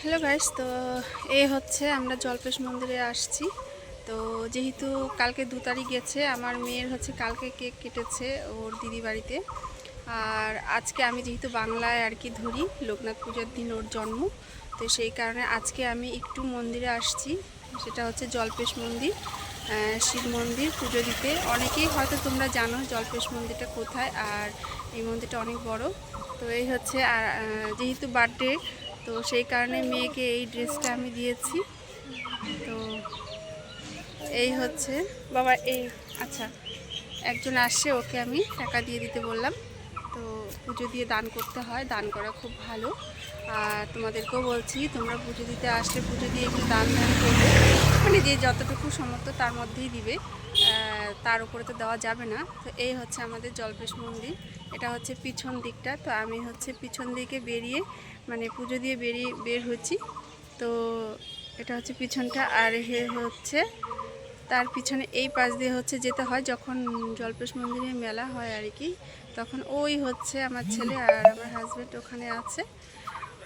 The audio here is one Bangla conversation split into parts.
হ্যালো গাইস, তো এই হচ্ছে আমরা জল্পেশ মন্দিরে আসছি। তো যেহেতু কালকে 2 তারিখ গেছে, আমার মেয়ের হচ্ছে কালকে কেক কেটেছে ওর দিদি বাড়িতে। আর আজকে আমি যেহেতু বাংলায় আর কি ধরি, লোকনাথ পূজার দিন ওর জন্ম, তো সেই কারণে আজকে আমি একটু মন্দিরে আসছি। সেটা হচ্ছে জল্পেশ মন্দির, শিব মন্দির পুজো দিতে। অনেকেই হয়তো তোমরা জানো জল্পেশ মন্দিরটা কোথায়, আর এই মন্দিরটা অনেক বড়। তো এই হচ্ছে, আর যেহেতু বার্থডে, তো সেই কারণে মেয়েকে এই ড্রেসটা আমি দিয়েছি। তো এই হচ্ছে বাবা, এই আচ্ছা, একজন আসছে, ওকে আমি টাকা দিয়ে দিতে বললাম। তো পুজো দিয়ে দান করতে হয়, দান করা খুব ভালো। আর তোমাদেরকেও বলছি, তোমরা পুজো দিতে আসলে পুজো দিয়ে একটু দান করবে, মানে যে যতটুকু সামর্থ্য তার মধ্যেই দিবে, তার উপরে তো দেওয়া যাবে না। তো এই হচ্ছে আমাদের জল্পেশ মন্দির, এটা হচ্ছে পিছন দিকটা। তো আমি হচ্ছে পিছন দিকে বেরিয়ে, মানে পুজো দিয়ে বের হচ্ছি। তো এটা হচ্ছে পিছনটা, আর হচ্ছে তার পিছনে এই পাশ দিয়ে হচ্ছে যেতে হয় যখন জল্পেশ মন্দিরে মেলা হয় আর কি। তখন ওই হচ্ছে আমার ছেলে আর আমার হাজব্যান্ড ওখানে আছে।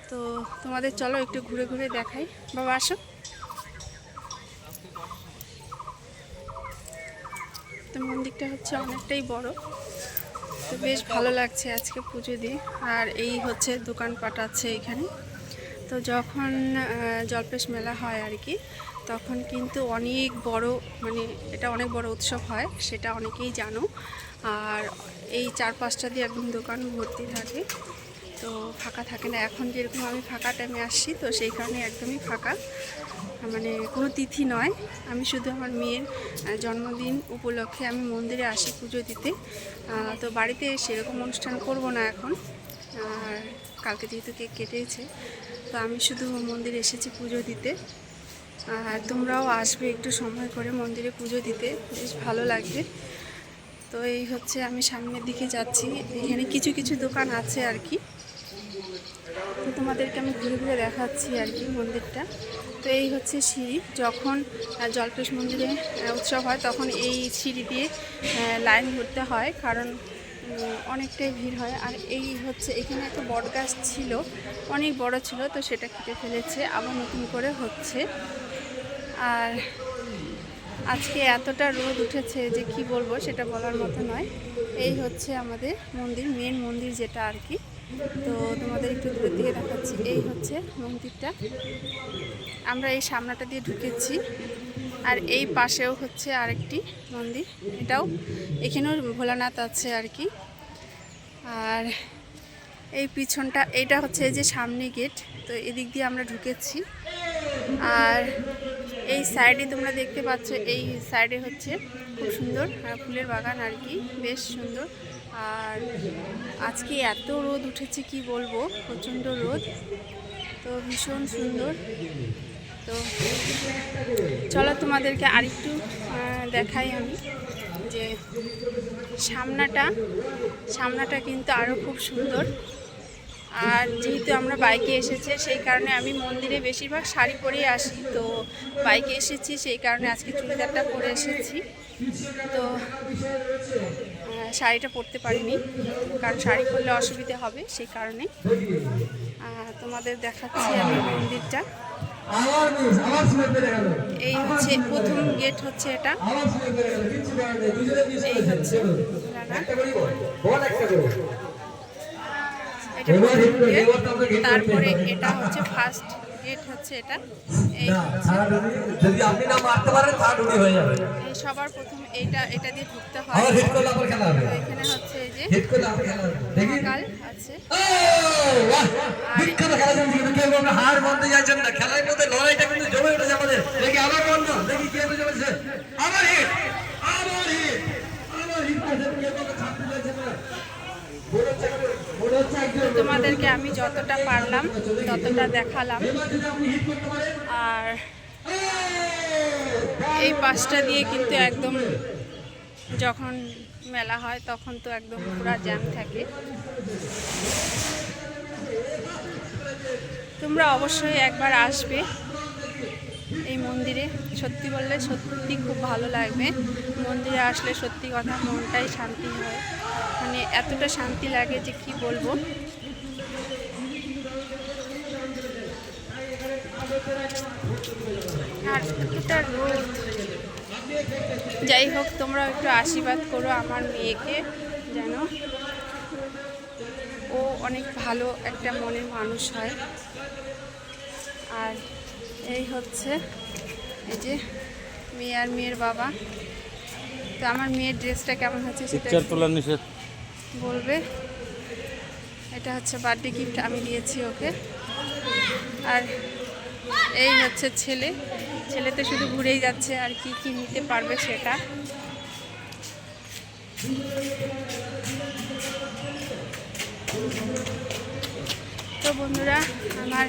তো তোমাদের চলো একটু ঘুরে ঘুরে দেখাই। বাবা আসো। তো মন্দিরটা হচ্ছে অনেকটাই বড়, তো বেশ ভালো লাগছে আজকে পুজো দিয়ে। আর এই হচ্ছে দোকানপাট আছে এখানে। তো যখন জল্পেশ মেলা হয় আর কি, তখন কিন্তু অনেক বড়, মানে এটা অনেক বড় উৎসব হয়, সেটা অনেকেই জানো। আর এই 4-5টা দিয়ে একদম দোকান ভর্তি থাকে, তো ফাঁকা থাকে না। এখন যেরকম আমি ফাঁকা টাইমে আসছি, তো সেই কারণে একদমই ফাঁকা, মানে কোনো তিথি নয়। আমি শুধু আমার মেয়ের জন্মদিন উপলক্ষে আমি মন্দিরে আসি পুজো দিতে। তো বাড়িতে সেরকম অনুষ্ঠান করব না এখন, আর কালকে যেহেতু কেক কেটেছে, তো আমি শুধু মন্দিরে এসেছি পুজো দিতে। আর তোমরাও আসবে একটু সময় করে মন্দিরে পুজো দিতে, বেশ ভালো লাগবে। তো এই হচ্ছে আমি সামনের দিকে যাচ্ছি, এখানে কিছু কিছু দোকান আছে আর কি। তো তোমাদেরকে আমি ঘুরে ঘুরে দেখাচ্ছি আর কি মন্দিরটা। তো এই হচ্ছে সিঁড়ি, যখন জল্পেশ মন্দিরে উৎসব হয় তখন এই সিঁড়ি দিয়ে লাইন ধরতে হয়, কারণ অনেকটাই ভিড় হয়। আর এই হচ্ছে এখানে একটা বট গাছ ছিল, অনেক বড় ছিল, তো সেটা কেটে ফেলেছে, আবার নতুন করে হচ্ছে। আর আজকে এতটা রোদ উঠেছে যে কি বলবো, সেটা বলার মতো নয়। এই হচ্ছে আমাদের মন্দির, মেন মন্দির যেটা আর কি। তো তোমাদের একটু দূর থেকে দেখাচ্ছি, এই হচ্ছে মন্দিরটা। আমরা এই সামনাটা দিয়ে ঢুকেছি, আর এই পাশেও হচ্ছে আরেকটি মন্দির, এটাও, এখানেও ভোলানাথ আছে আর কি। আর এই পিছনটা, এইটা হচ্ছে এই যে সামনে গেট, তো এদিক দিয়ে আমরা ঢুকেছি। আর এই সাইডে তোমরা দেখতে পাচ্ছ, এই সাইডে হচ্ছে খুব সুন্দর ফুলের বাগান আর কি, বেশ সুন্দর। আর আজকে এত রোদ উঠেছে কি বলবো, প্রচণ্ড রোদ, তো ভীষণ সুন্দর। তো চলো তোমাদেরকে আরেকটু দেখাই আমি, যে সামনাটা কিন্তু আরও খুব সুন্দর। আর যেহেতু আমরা বাইকে এসেছে, সেই কারণে আমি মন্দিরে বেশিরভাগ শাড়ি পরেই আসি, তো বাইকে এসেছি সেই কারণে আজকে চুড়িদারটা পরে এসেছি। তো শাড়িটা পরতে পারিনি, কারণ শাড়ি পরলে অসুবিধা হবে, সেই কারণে। তোমাদের দেখাচ্ছি আমি মন্দিরটা। এই হচ্ছে প্রথম গেট, হচ্ছে এটা, এই হচ্ছে এটা প্রথম গেট। তারপরে এটা হচ্ছে ফার্স্ট গেট, হচ্ছে এটা। এই যদি আপনি না মারতে পারেন তা ডুবি হয়ে যাবে। এই সবার প্রথম এটা দিয়ে ঢুকতে হয়। এখানে হচ্ছে এই যে মহাকাল আছে। হার বন্ধ যাচ্ছেন না, খেলার মধ্যে লড়াইটা কিন্তু জমে উঠেছে আমাদের। দেখি আবার বন্ধ, দেখি কে বুঝে বলছে আবার হিট, আবার হিট, আবার হিট করতে কে বলতে ছাড়তে যাচ্ছে না। তোমাদেরকে আমি যতটা পারলাম ততটা দেখালাম। আর এই পাশটা দিয়ে কিন্তু একদম যখন মেলা হয় তখন তো একদম পুরা জ্যাম থাকে। তোমরা অবশ্যই একবার আসবে এই মন্দিরে, সত্যি বললে সত্যি খুব ভালো লাগবে। মন্দিরে আসলে সত্যি কথা মনটাই শান্তি হয়, মানে এতটা শান্তি লাগে যে কি বলবো। আর এতটা রোদ। যাই হোক, তোমরা একটু আশীর্বাদ করো আমার মেয়েকে, যেন ও অনেক ভালো একটা মনের মানুষ হয়। আর এই হচ্ছে এই যে মেয়ে আর মেয়ের বাবা। তো আমার মেয়ের ড্রেসটা কেমন হচ্ছে সেটা বলবে। এটা হচ্ছে বার্থডে গিফট আমি দিয়েছি ওকে। আর এই হচ্ছে ছেলে, ছেলে তো শুধু ঘুরেই যাচ্ছে, আর কি কি নিতে পারবে সেটা। তো বন্ধুরা, আমার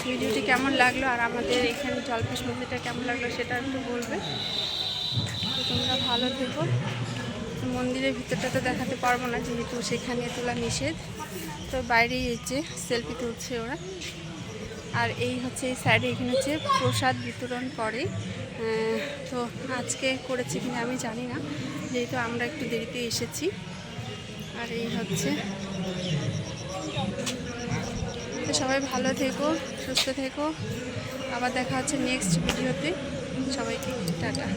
ভিডিওটি কেমন লাগলো আর আমাদের এখানে জলপেশ মন্দিরটা কেমন লাগলো সেটা একটু বলবে। তো তোমরা ভালো থেকো। মন্দিরের ভিতরটা তো দেখাতে পারবো না, যেহেতু সেখানে তোলা নিষেধ। তো বাইরেই এই যে সেলফি তুলছে ওরা। আর এই হচ্ছে এই সাইডে, এখানে হচ্ছে প্রসাদ বিতরণ করে। তো আজকে করেছে কিনা আমি জানি না, যেহেতু আমরা একটু দেরিতে এসেছি। আর এই হচ্ছে, তো সবাই ভালো থেকো, সুস্থ থেকো। আবার দেখা হচ্ছে নেক্সট ভিডিওতে। সবাইকে টাটা।